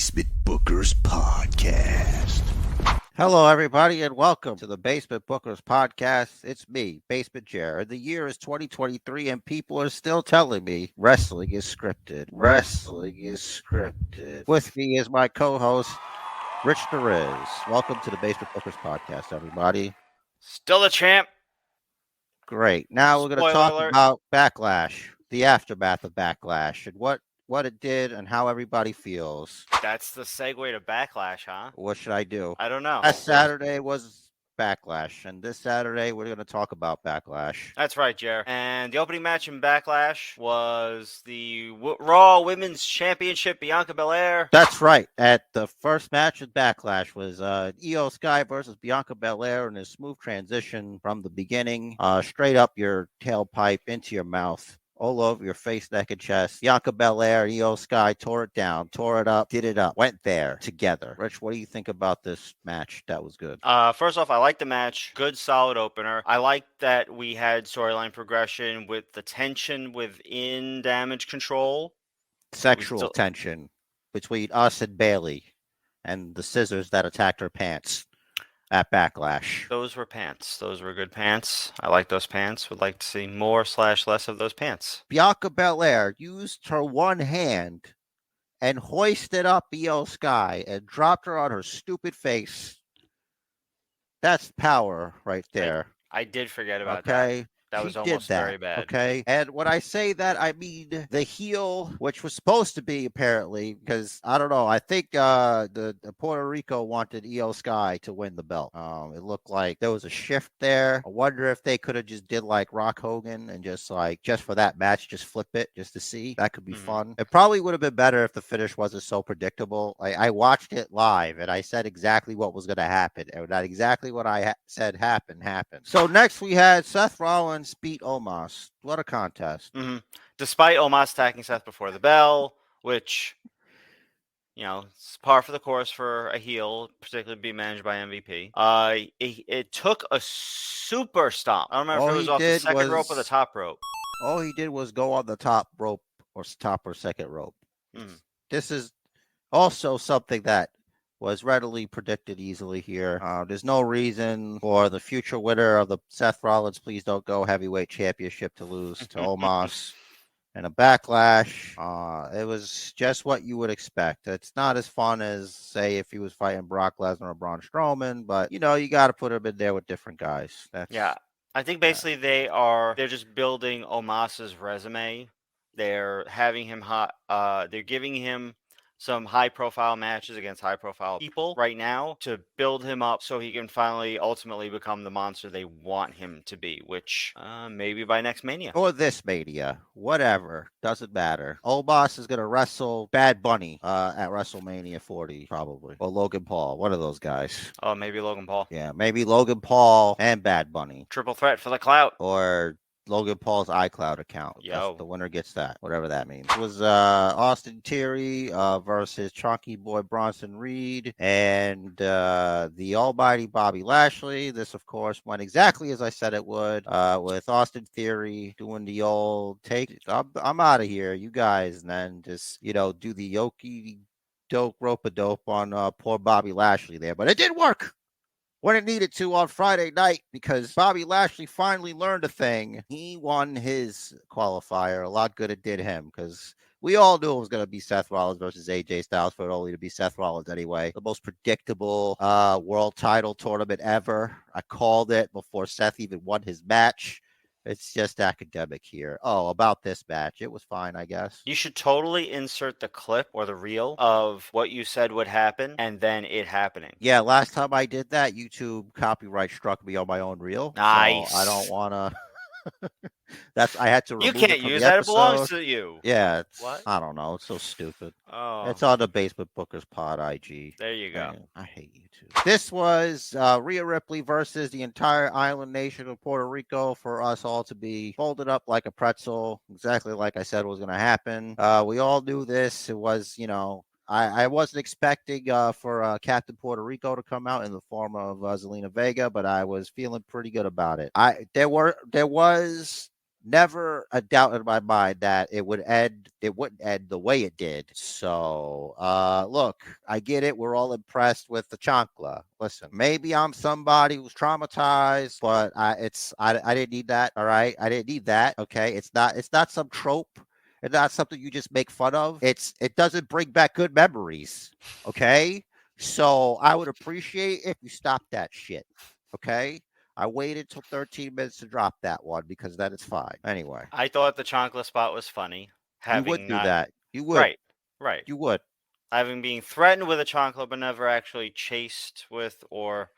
Basement Bookers Podcast. Hello, everybody, and welcome to the Basement Bookers Podcast. It's me, Basement Jared. The year is 2023, and people are still telling me wrestling is scripted. Wrestling is scripted. With me is my co-host, Rich Derez. Welcome to the Basement Bookers Podcast, everybody. Still the champ. Great. Now we're going to Spoiler talk alert. about Backlash, the aftermath of Backlash, and what it did and how everybody feels. That's the segue to Backlash, huh? What should I do? I don't know. Last Saturday was Backlash, and this Saturday we're going to talk about Backlash. That's right, Jer. And the opening match in Backlash was the Raw Women's Championship, Bianca Belair. That's right. At the first match of Backlash was Io Sky versus Bianca Belair in a smooth transition from the beginning, straight up your tailpipe into your mouth, all over your face, neck, and chest. Bianca Belair and Io Sky tore it down, tore it up, did it up, went there together. Rich, what do you think about this match? That was good. First off, I like the match. Good, solid opener. I like that we had storyline progression with the tension within Damage Control. Sexual tension between us and Bayley and the scissors that attacked her pants at Backlash. Those were pants. Those were good pants. I like those pants. Would like to see more/less of those pants. Bianca Belair used her one hand and hoisted up Io Sky and dropped her on her stupid face. That's power right there. I did forget about Okay. that. That was She almost did that, very bad. Okay. And when I say that, I mean the heel, which was supposed to be apparently, because I don't know, I think the Puerto Rico wanted Io Sky to win the belt. It looked like there was a shift there. I wonder if they could have just did like Rock Hogan and just for that match, just flip it just to see. That could be fun. It probably would have been better if the finish wasn't so predictable. I watched it live and I said exactly what was going to happen. And not exactly what I said happened. So next we had Seth Rollins beat Omos. What a contest. Despite Omos attacking Seth before the bell, which, it's par for the course for a heel, particularly be managed by MVP. It took a super stomp. I don't remember if it was off the second rope or the top rope. All he did was go on the top rope or top or second rope. This is also something that was readily predicted easily here. There's no reason for the future winner of the Seth Rollins Please Don't Go Heavyweight Championship to lose to Omos in a Backlash. It was just what you would expect. It's not as fun as, say, if he was fighting Brock Lesnar or Braun Strowman, but, you got to put him in there with different guys. I think basically they're just building Omos's resume. They're having him they're giving him some high-profile matches against high-profile people right now to build him up so he can finally ultimately become the monster they want him to be, which maybe by next Mania. Or this Mania. Whatever. Doesn't matter. Omos is going to wrestle Bad Bunny at WrestleMania 40, probably. Or Logan Paul. One of those guys. Oh, maybe Logan Paul. Yeah, maybe Logan Paul and Bad Bunny. Triple threat for the clout. Or Logan Paul's iCloud account. Yo. The winner gets that, whatever that means. It was Austin Theory versus Chunky Boy Bronson Reed and the almighty Bobby Lashley. This, of course, went exactly as I said it would, with Austin Theory doing the old take. I'm out of here, you guys, and then just, do the Yoki dope rope-a-dope on poor Bobby Lashley there. But it did work when it needed to on Friday night, because Bobby Lashley finally learned a thing. He won his qualifier. A lot good it did him, because we all knew it was going to be Seth Rollins versus AJ Styles, for it only to be Seth Rollins anyway. The most predictable world title tournament ever. I called it before Seth even won his match. It's just academic here. Oh, about this match. It was fine, I guess. You should totally insert the clip or the reel of what you said would happen and then it happening. Yeah, last time I did that, YouTube copyright struck me on my own reel. Nice. So I don't want to... I had to remove You can't it from use the that. episode. It belongs to you. Yeah. What? I don't know. It's so stupid. Oh. It's on the Basement Bookers Pod IG. There you go. Man, I hate YouTube. This was Rhea Ripley versus the entire island nation of Puerto Rico for us all to be folded up like a pretzel, exactly like I said was going to happen. We all knew this. It was, I wasn't expecting for Captain Puerto Rico to come out in the form of Zelina Vega, but I was feeling pretty good about it. There was never a doubt in my mind that it wouldn't end the way it did. So look, I get it. We're all impressed with the chancla. Listen, maybe I'm somebody who's traumatized, but I didn't need that. All right. I didn't need that. Okay. It's not some trope. It's not something you just make fun of. It doesn't bring back good memories. Okay. So I would appreciate if you stop that shit. Okay. I waited till 13 minutes to drop that one because then it's fine. Anyway, I thought the chancla spot was funny. you would Having do not that. You would. right, right. You would. Having being threatened with a chancla, but never actually chased with or.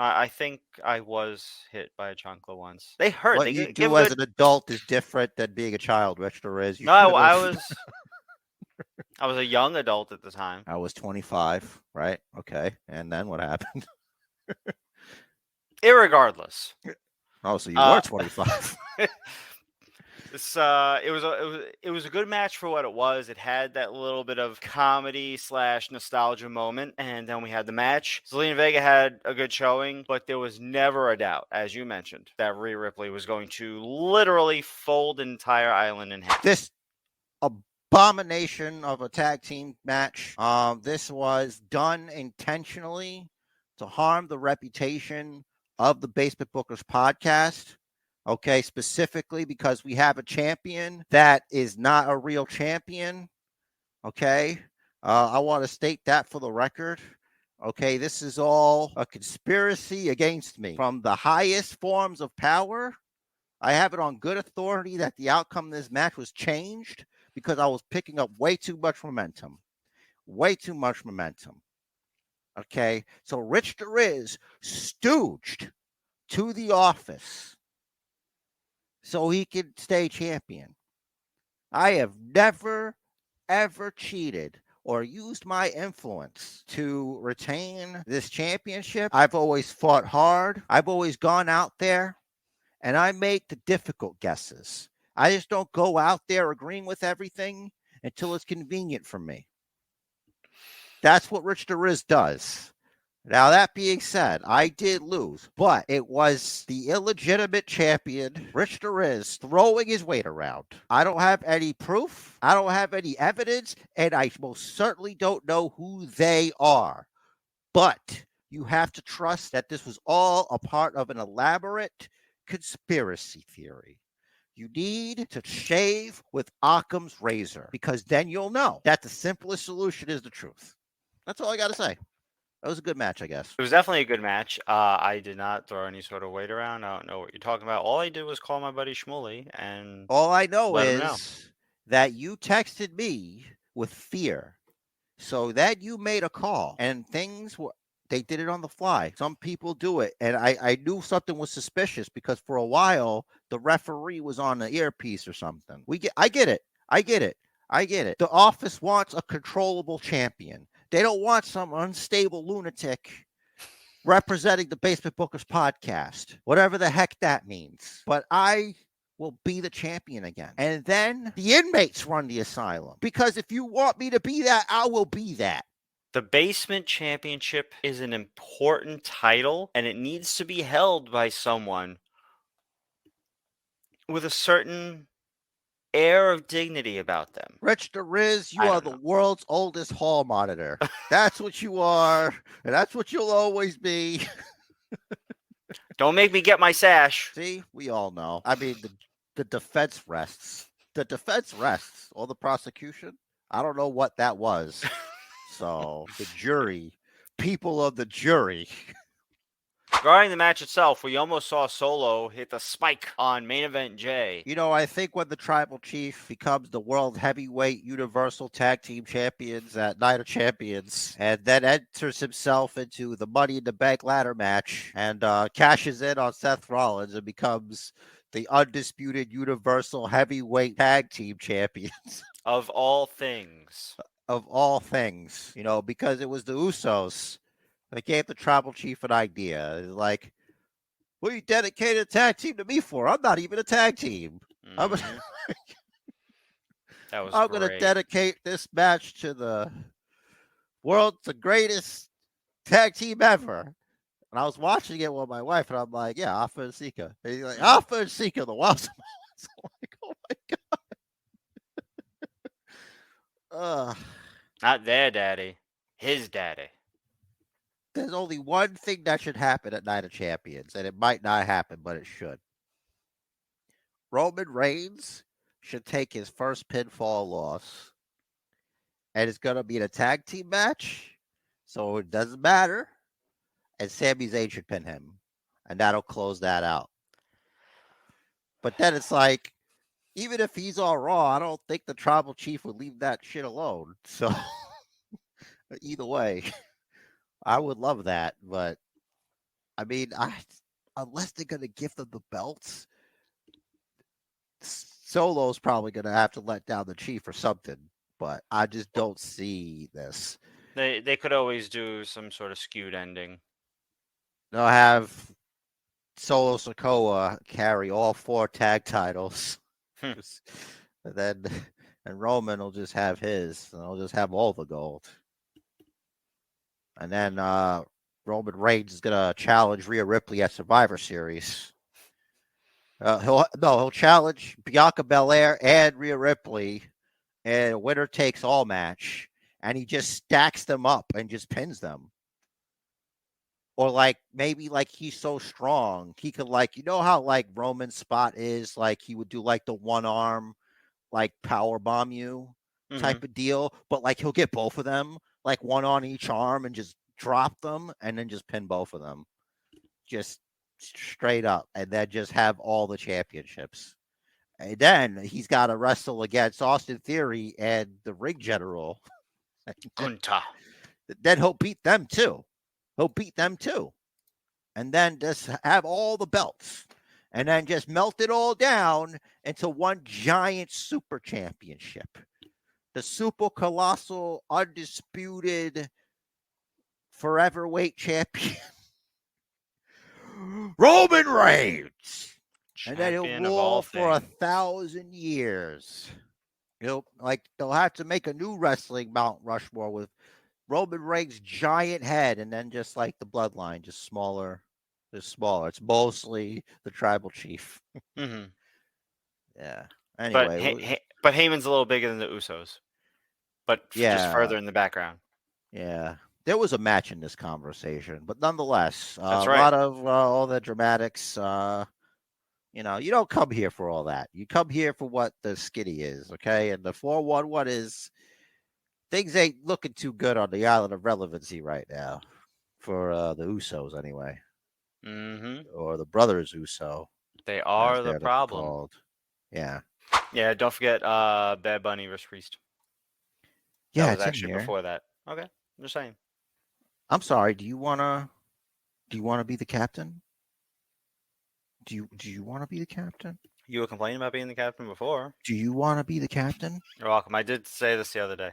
I think I was hit by a chancla once. They hurt. What They you give do a as good. an adult is different than being a child, Rich. There is. You No, should I have. was. I was a young adult at the time. I was 25, right? Okay. And then what happened? Irregardless, Oh, so you were 25. it was a good match for what it was. It had that little bit of comedy / nostalgia moment, and then we had the match. Zelina Vega had a good showing, but there was never a doubt, as you mentioned, that Rhea Ripley was going to literally fold an entire island in half. This abomination of a tag team match. This was done intentionally to harm the reputation of the Basement Bookers podcast. Okay, specifically because we have a champion that is not a real champion. Okay, I want to state that for the record. Okay, this is all a conspiracy against me from the highest forms of power. I have it on good authority that the outcome of this match was changed because I was picking up way too much momentum. Way too much momentum. Okay, so Rich DeRiz stooged to the office so he could stay champion. I have never, ever cheated or used my influence to retain this championship. I've always fought hard. I've always gone out there and I make the difficult guesses. I just don't go out there agreeing with everything until it's convenient for me. That's what Rich DeRiz does. Now, that being said, I did lose, but it was the illegitimate champion, Rich DeRiz, throwing his weight around. I don't have any proof. I don't have any evidence, and I most certainly don't know who they are. But you have to trust that this was all a part of an elaborate conspiracy theory. You need to shave with Occam's razor because then you'll know that the simplest solution is the truth. That's all I got to say. That was a good match, I guess. It was definitely a good match. I did not throw any sort of weight around. I don't know what you're talking about. All I did was call my buddy Shmuley and All I know let him know. is that you texted me with fear. So that you made a call and they did it on the fly. Some people do it. And I knew something was suspicious because for a while the referee was on the earpiece or something. I get it. The office wants a controllable champion. They don't want some unstable lunatic representing the Basement Bookers podcast, whatever the heck that means. But I will be the champion again. And then the inmates run the asylum. Because if you want me to be that, I will be that. The Basement Championship is an important title, and it needs to be held by someone with a certain air of dignity about them. Rich DeRiz, you are the world's oldest hall monitor. That's what you are, and that's what you'll always be. Don't make me get my sash. See, we all know. I mean, the defense rests. The defense rests. Or the prosecution. I don't know what that was. So, the jury, people of the jury. Regarding the match itself, we almost saw Solo hit the spike on main event Jay. You know, I think when the Tribal Chief becomes the World Heavyweight Universal Tag Team Champions at Night of Champions, and then enters himself into the Money in the Bank ladder match, and cashes in on Seth Rollins and becomes the undisputed Universal Heavyweight Tag Team Champions. Of all things. Of all things, you know, because it was the Usos that gave the Tribal Chief an idea. It's like, what are you dedicated a tag team to me for? I'm not even a tag team. Mm-hmm. I'm going to dedicate this match to the world's greatest tag team ever. And I was watching it with my wife, and I'm like, yeah, Alpha and Sika. And he's like, Alpha and Sika, the Wild It's like, oh my god. Not their daddy, his daddy. There's only one thing that should happen at Night of Champions, and it might not happen, but it should. Roman Reigns should take his first pinfall loss, and it's going to be in a tag team match, so it doesn't matter. And Sami Zayn should pin him, and that'll close that out. But then it's like, even if he's all Raw, I don't think the Tribal Chief would leave that shit alone. So either way, I would love that. But I mean, unless they're going to give them the belts, Solo's probably going to have to let down the Chief or something. But I just don't see this. They could always do some sort of skewed ending. They'll have Solo Sikoa carry all 4 tag titles. And then Roman will just have his, and he'll just have all the gold. And then Roman Reigns is gonna challenge Rhea Ripley at Survivor Series. He'll challenge Bianca Belair and Rhea Ripley in a winner takes all match, and he just stacks them up and just pins them. Or like maybe like he's so strong he could, like, you know how like Roman's spot is, like he would do like the one arm like power bomb you type of deal, but like he'll get both of them, like one on each arm, and just drop them and then just pin both of them just straight up, and then just have all the championships. And then he's got to wrestle against Austin Theory and the Ring General. Gunta. Then he'll beat them too. And then just have all the belts. And then just melt it all down into one giant super championship. The super colossal, undisputed, forever weight champion. Roman Reigns. And then he'll rule for 1,000 years. They'll have to make a new wrestling Mount Rushmore with Roman Reigns' giant head, and then just like the bloodline, just smaller. It's mostly the Tribal Chief. Yeah. Anyway, but Heyman's a little bigger than the Usos, but just further in the background. Yeah, there was a match in this conversation, but nonetheless, That's right. A lot of all the dramatics. You don't come here for all that. You come here for what the skinny is, okay? And the 411 is things ain't looking too good on the island of relevancy right now for the Usos, anyway. Or the brothers Uso. They are the problem. Called. Yeah. Yeah, don't forget Bad Bunny versus Priest. Yeah, that was actually before that. Okay, I'm just saying. I'm sorry. Do you wanna be the captain? Do you want to be the captain? You were complaining about being the captain before. Do you want to be the captain? You're welcome. I did say this the other day.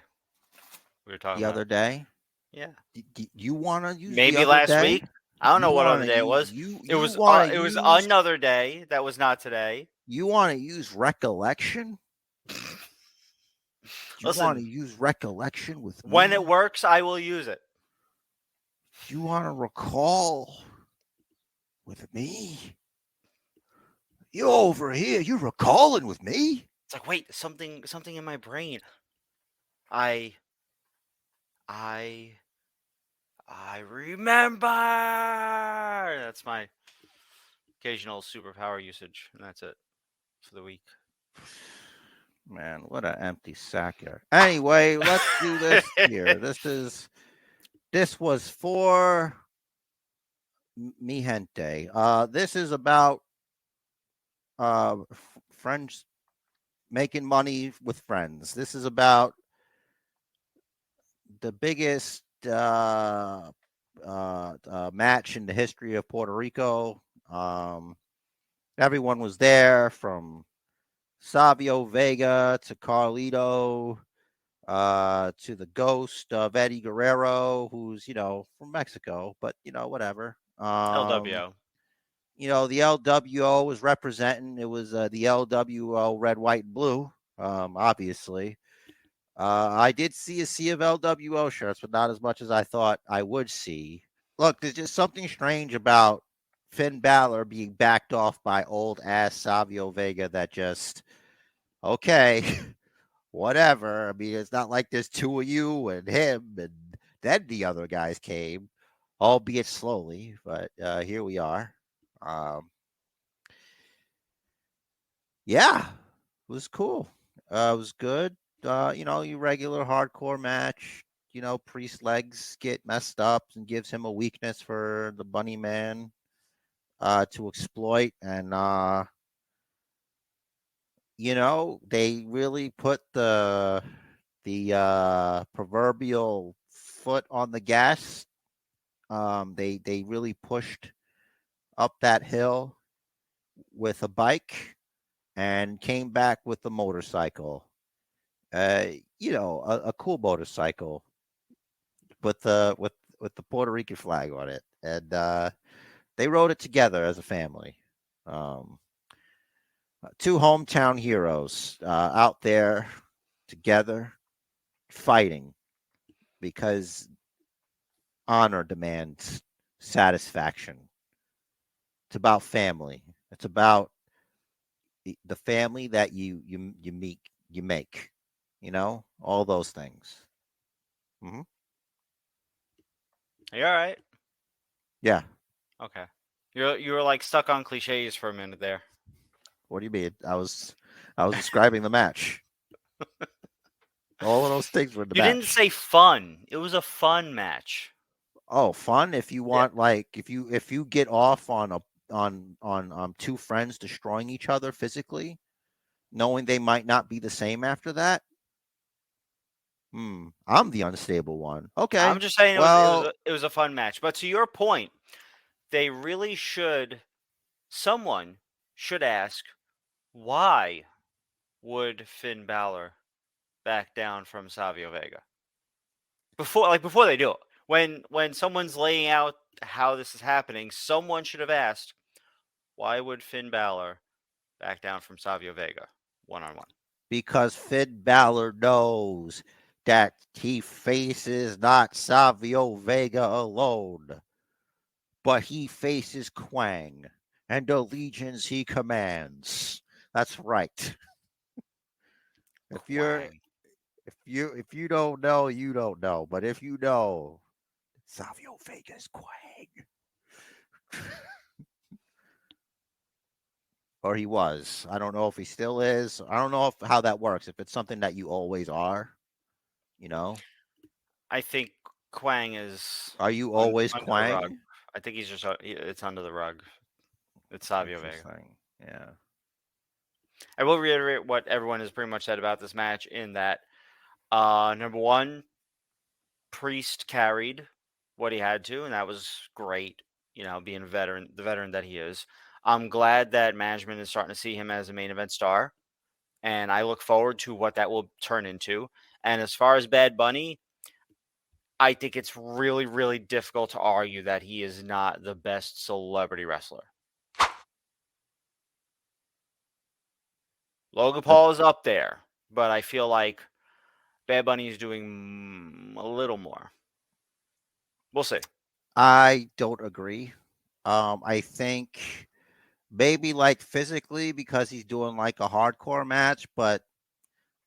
We were talking the other day. Yeah. Do you want to use maybe the other last day? week? I don't know what other day it was. It was another day that was not today. You want to use recollection? You want to use recollection with me? When it works, I will use it. You want to recall with me? You over here? You recalling with me? It's like, wait, something in my brain. I remember. That's my occasional superpower usage, and that's it for the week. Man, what an empty sack here. Anyway, let's do this here. This was for mi gente. This is about friends making money with friends. This is about the biggest match in the history of Puerto Rico. Everyone was there, from Savio Vega to Carlito to the ghost of Eddie Guerrero, who's from Mexico, but whatever. LWO. The LWO was representing. It was the LWO red, white, and blue. Obviously, I did see a sea of LWO shirts, but not as much as I thought I would see. Look, there's just something strange about Finn Balor being backed off by old ass Savio Vega that just okay, whatever. I mean, it's not like there's two of you and him, and then the other guys came, albeit slowly, but here we are. Um, yeah, it was cool. It was good. Your regular hardcore match. Priest legs get messed up and gives him a weakness for the Bunny Man to exploit, and they really put the proverbial foot on the gas. They really pushed up that hill with a bike and came back with the motorcycle. A cool motorcycle with the Puerto Rican flag on it, and they rode it together as a family. Um, Two hometown heroes out there together fighting because honor demands satisfaction. It's about family. It's about the family that you meet, you make. All those things. Hmm. Are you all right? Yeah. Okay. You were like stuck on cliches for a minute there. What do you mean? I was describing the match. All of those things were in the You match. didn't say fun. It was a fun match. Oh, fun! If you want, like, if you get off on two friends destroying each other physically, knowing they might not be the same after that. I'm the unstable one. Okay. I'm just saying Well, it was a fun match. But to your point, they really should. Someone should ask, why would Finn Balor back down from Savio Vega? Before they do it. When someone's laying out how this is happening, someone should have asked, why would Finn Balor back down from Savio Vega one-on-one? because Finn Balor knows that he faces not Savio Vega alone, but he faces Quang and the legions he commands. That's right. If Quang. you don't know, you don't know. But if you know, Savio Vega's Quang. Or he was. I don't know if he still is. I don't know how that works. If it's something that you always are, you know. I think Quang is Are you always under the rug. Quang? I think he's just it's under the rug. It's Savio Vega. Interesting. Yeah. I will reiterate what everyone has pretty much said about this match in that number one, Priest carried what he had to, and that was great, being the veteran that he is. I'm glad that management is starting to see him as a main event star, and I look forward to what that will turn into. And as far as Bad Bunny, I think it's really, really difficult to argue that he is not the best celebrity wrestler. Logan Paul is up there, but I feel like Bad Bunny is doing a little more. We'll see. I don't agree. I think maybe like physically because he's doing like a hardcore match, but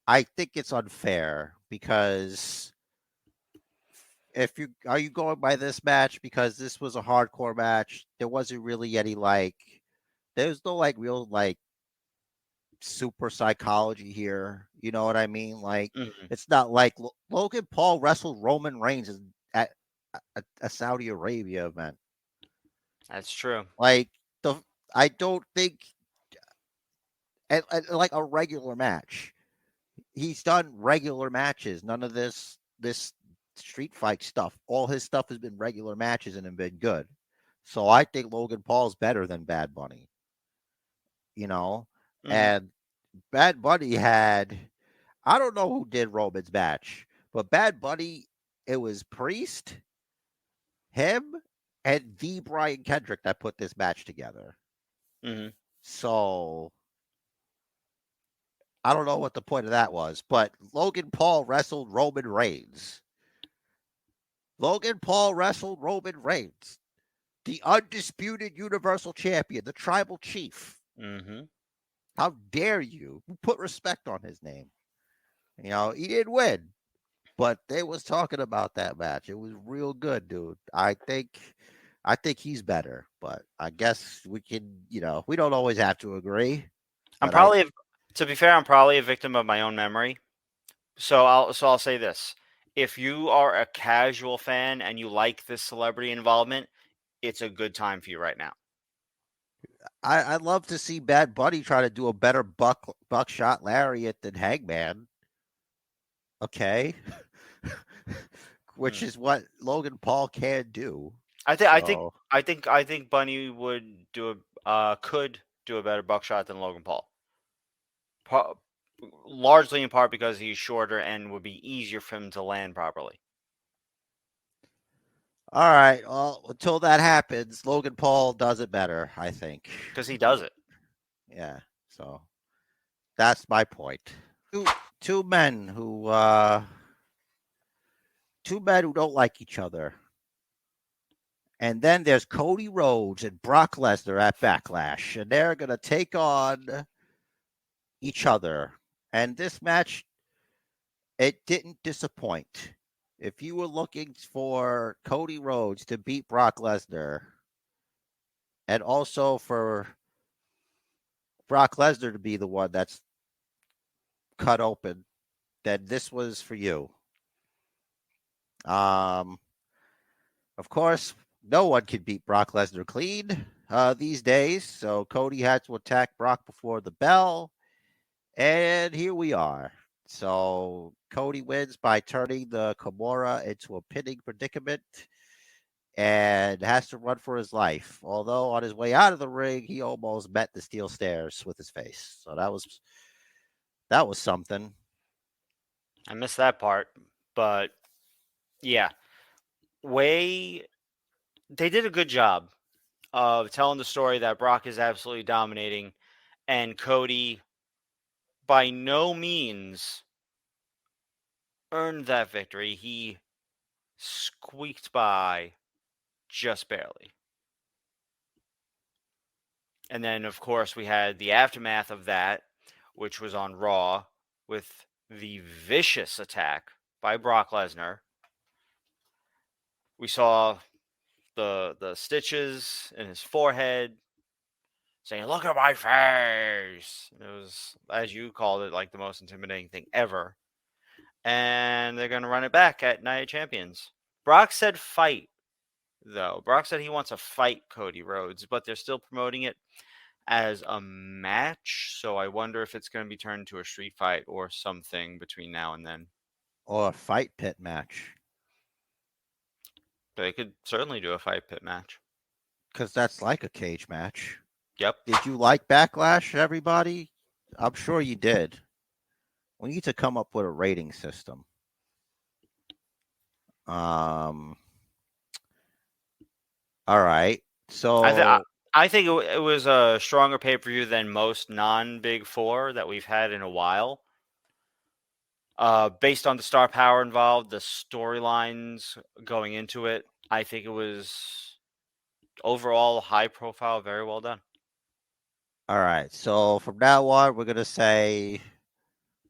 I think it's unfair because if you are you going by this match because this was a hardcore match, there wasn't really any there's no like real like super psychology here. You know what I mean? Like it's not like Logan Paul wrestled Roman Reigns at a Saudi Arabia event. That's true. Like I don't think like a regular match. He's done regular matches. None of this street fight stuff. All his stuff has been regular matches and have been good. So I think Logan Paul's better than Bad Bunny. And Bad Bunny had I don't know who did Roman's match, but Bad Bunny, it was Priest, him, and the Brian Kendrick that put this match together. So I don't know what the point of that was, but Logan Paul wrestled Roman Reigns. Logan Paul wrestled Roman Reigns. the undisputed Universal Champion, the Tribal Chief. Mm-hmm. How dare you put respect on his name? You know, he didn't win, but they was talking about that match. It was real good, dude. I think he's better, but I guess we can, you know, we don't always have to agree. I'm But I probably, to be fair, I'm probably a victim of my own memory. So I'll say this: if you are a casual fan and you like this celebrity involvement, it's a good time for you right now. I'd love to see Bad Bunny try to do a better buckshot lariat than Hangman. Okay. Which Hmm. is what Logan Paul can do. I So think Bunny would do could do a better buckshot than Logan Paul. Largely in part because he's shorter and would be easier for him to land properly. all right. Well, until that happens, Logan Paul does it better, I think. Because he does it. Yeah. So that's my point. Two, two men who don't like each other. And then there's Cody Rhodes and Brock Lesnar at Backlash, and they're gonna take on each other. And this match, it didn't disappoint. If you were looking for Cody Rhodes to beat Brock Lesnar, and also for Brock Lesnar to be the one that's cut open, then this was for you. Um, of course, no one can beat Brock Lesnar clean these days. So Cody had to attack Brock before the bell. And here we are. So Cody wins by turning the Kimura into a pinning predicament and has to run for his life. Although on his way out of the ring, he almost met the steel stairs with his face. So that was something. I missed that part, but yeah, they did a good job of telling the story that Brock is absolutely dominating, and Cody by no means earned that victory. He squeaked by just barely. And then, of course, we had the aftermath of that, which was on Raw with the vicious attack by Brock Lesnar. We saw the stitches in his forehead, saying, "Look at my face." It was, as you called it, like the most intimidating thing ever. And they're going to run it back at Night of Champions. Brock said fight, though. Brock said he wants to fight Cody Rhodes, but they're still promoting it as a match. So I wonder if it's going to be turned into a street fight or something between now and then. Or a fight pit match. They could certainly do a fight pit match. Because that's like a cage match. Yep. Did you like Backlash, everybody? I'm sure you did. We need to come up with a rating system. All right. So I think it was a stronger pay-per-view than most non-Big Four that we've had in a while. Based on the star power involved, the storylines going into it, I think it was overall high profile, very well done. all right. So from now on, we're gonna say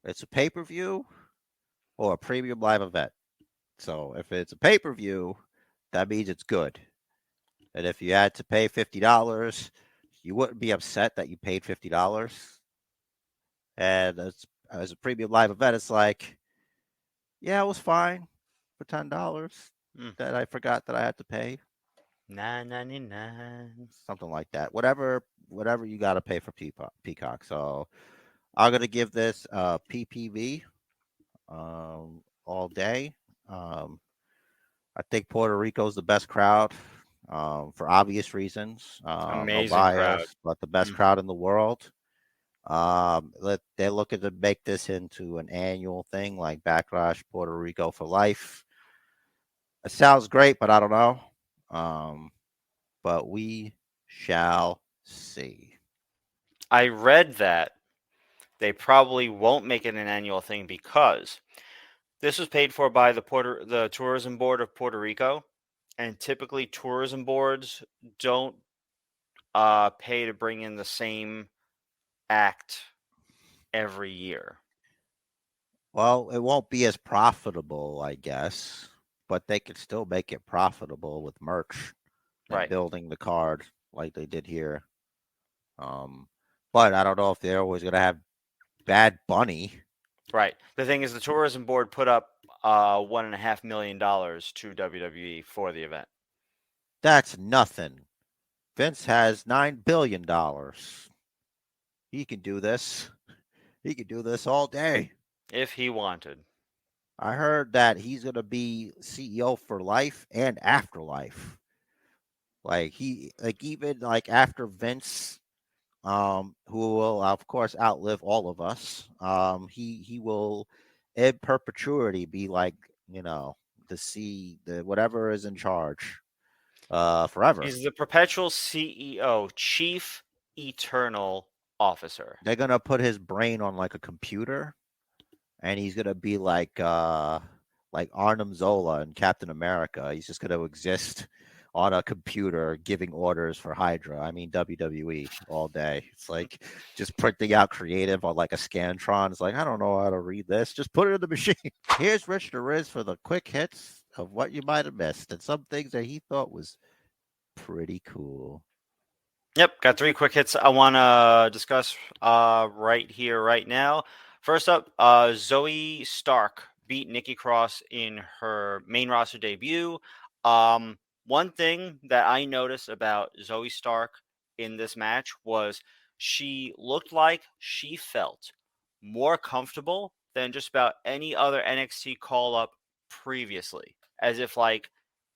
it's a pay-per-view or a premium live event. So if it's a pay-per-view, that means it's good. And if you had to pay $50, you wouldn't be upset that you paid $50. And as a premium live event, it's like, yeah, it was fine for $10 that I forgot that I had to pay. $9.99. Something like that. Whatever you got to pay for Peacock. So I'm gonna give this PPV all day. I think Puerto Rico's the best crowd for obvious reasons. No Amazing crowd. bias, but the best crowd in the world. They're looking to make this into an annual thing like Backlash Puerto Rico for life. It sounds great, but I don't know. But we shall see. I read that they probably won't make it an annual thing because this was paid for by the tourism board of Puerto Rico, And typically tourism boards don't pay to bring in the same act every year. Well, it won't be as profitable, I guess, but they could still make it profitable with merch and Right. building the card like they did here. But I don't know if they're always gonna have Bad Bunny. Right. The thing is, the tourism board put up $1.5 million to WWE for the event. That's nothing. Vince has $9 billion. He can do this. He can do this all day. If he wanted. I heard that he's gonna be CEO for life and afterlife. Even like after Vince, who will of course outlive all of us. He will in perpetuity be like, the whatever is in charge, forever. He's the perpetual CEO, Chief Eternal Officer. They're gonna put his brain on like a computer, and he's gonna be like Arnim Zola in Captain America. He's just gonna exist on a computer giving orders for Hydra. I mean WWE all day. It's like just printing out creative on like a Scantron. It's like, I don't know how to read this. Just put it in the machine. Here's Rich the Riz for the quick hits of what you might have missed and some things that he thought was pretty cool. Yep, got 3 quick hits I want to discuss right here, right now. First up, Zoe Stark beat Nikki Cross in her main roster debut. One thing that I noticed about Zoe Stark in this match was she looked like she felt more comfortable than just about any other NXT call up previously, as if like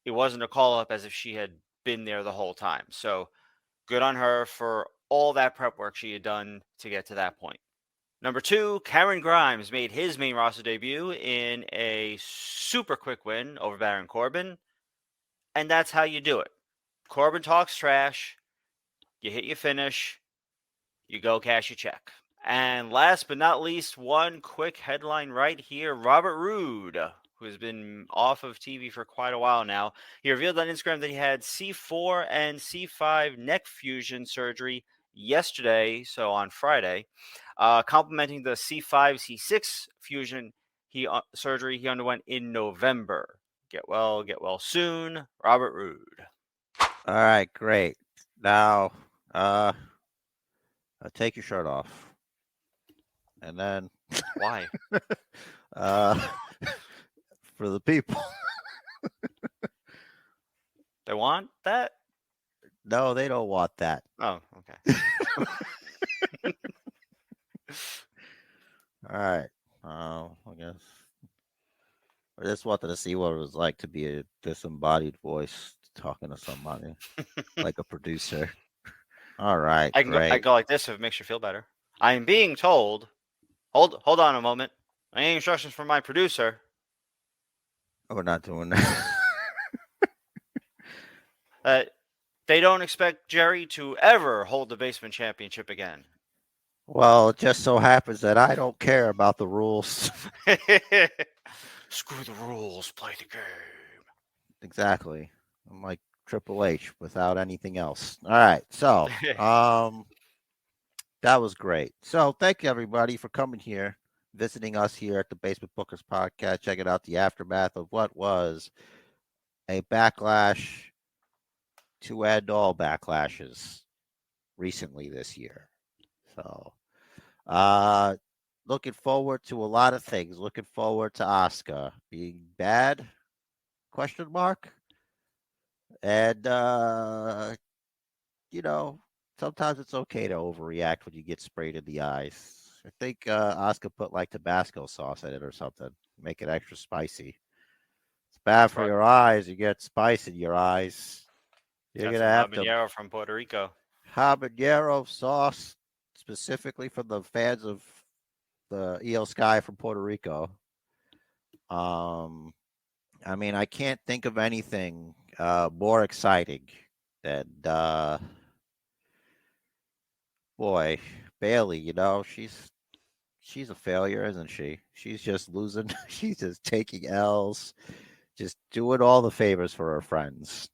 it wasn't a call up, as if she had been there the whole time. So good on her for all that prep work she had done to get to that point. Number 2, Cameron Grimes made his main roster debut in a super quick win over Baron Corbin. And that's how you do it. Corbin talks trash, you hit your finish, you go cash your check. And last but not least, one quick headline right here. Robert Roode, who has been off of TV for quite a while now, he revealed on Instagram that he had C4 and C5 neck fusion surgery yesterday, so on Friday, complementing the C5 C6 fusion surgery he underwent in November. Get well soon, Robert Roode. All right, great. Now, take your shirt off. And then Why? uh for the people. They want that? No, they don't want that. Oh, okay. All right. I guess I just wanted to see what it was like to be a disembodied voice talking to somebody like a producer. All right, I great. go like this if it makes you feel better. I am being told. Hold on a moment. I need instructions from my producer. We're not doing that. They don't expect Jerry to ever hold the basement championship again. Well, it just so happens that I don't care about the rules. Screw the rules. Play the game. Exactly. I'm like Triple H without anything else. All right. So, that was great. So, thank you everybody for coming here, visiting us here at the Basement Bookers podcast, checking out the aftermath of what was a backlash to end all backlashes recently this year. So, looking forward to a lot of things. Looking forward to Asuka being bad? Question mark. And sometimes it's okay to overreact when you get sprayed in the eyes. I think Asuka put like Tabasco sauce in it or something, make it extra spicy. It's bad for your eyes. You get spice in your eyes. You're Got gonna some have to habanero from Puerto Rico. habanero sauce specifically from the fans of the EO Sky from Puerto Rico. I mean, I can't think of anything more exciting than boy, Bayley. She's a failure, isn't she? She's just losing. She's just taking L's. Just doing all the favors for her friends.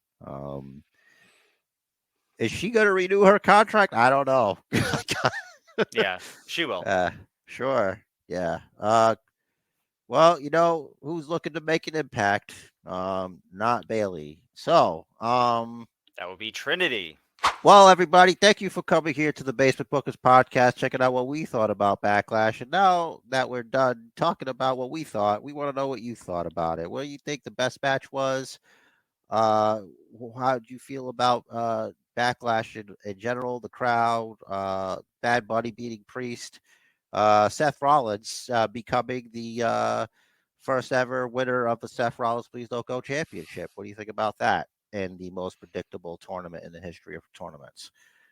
Is she going to renew her contract? I don't know. Yeah, she will. Sure. Yeah. Well, who's looking to make an impact? Not Bayley. So, That would be Trinity. well, everybody, thank you for coming here to the Basement Bookers podcast, checking out what we thought about Backlash. And now that we're done talking about what we thought, we want to know what you thought about it. What do you think the best match was? How did you feel about Backlash in general, the crowd, Bad Bunny beating Priest, Seth Rollins becoming the first ever winner of the Seth Rollins Please Don't Go Championship? What do you think about that? And the most predictable tournament in the history of tournaments.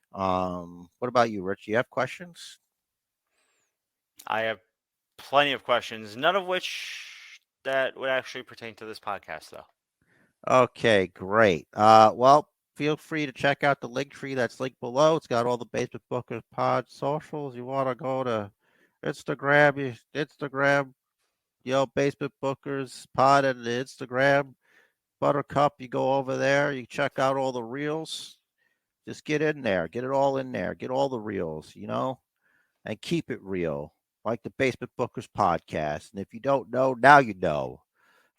What about you, Rich? Do you have questions? I have plenty of questions, none of which that would actually pertain to this podcast, though. Okay, great. Well, feel free to check out the link tree that's linked below. It's got all the Basement Bookers Pod socials. You want to go to Instagram, Basement Bookers Pod and the Instagram. Buttercup, you go over there, you check out all the reels. Just get in there, get it all in there, get all the reels, and keep it real, like the Basement Bookers podcast. And if you don't know, now you know.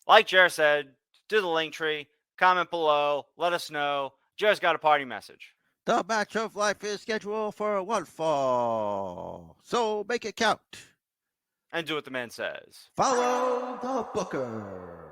Like Jer said, do the link tree, comment below, let us know. Jer's got a party message. The match of life is scheduled for one fall, so make it count. And do what the man says. Follow the Booker.